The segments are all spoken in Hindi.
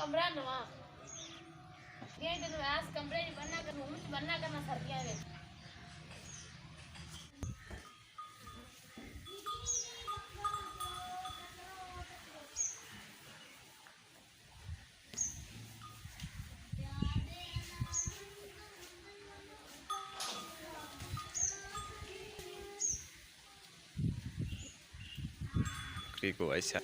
कमरा नवा ये दिन व्यास कमरे नहीं बनना कर रूम बनना करना सर्दियां में ठीक हो ऐसा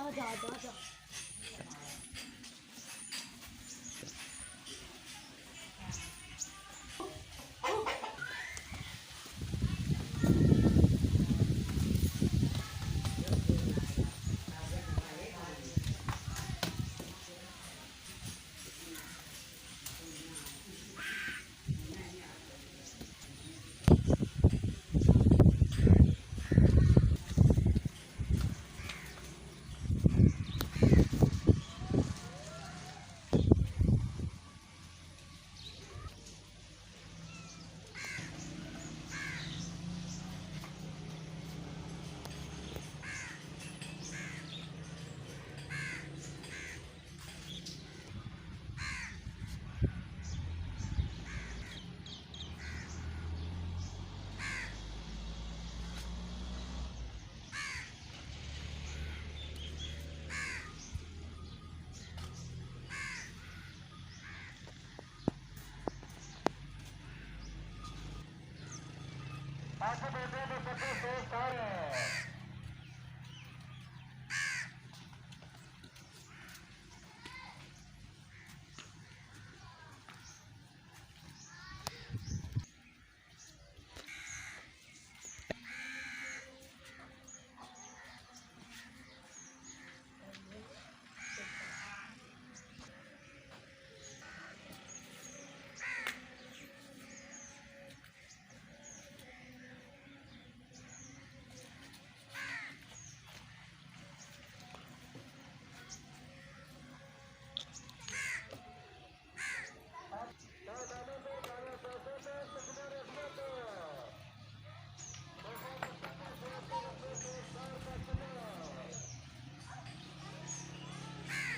जा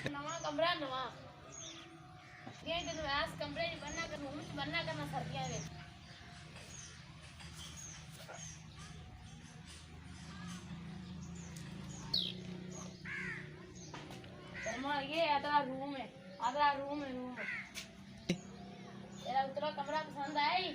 नवा कमरा नवा ये दिन व्यास कमरे नहीं बनना कर रूम बनना करना सर्दियां में ये अगला रूम है रूम तेरा उतना कमरा पसंद आया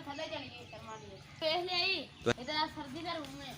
थले चलिए शर्मा जी पहले आई इधर सर्दी का रूम है।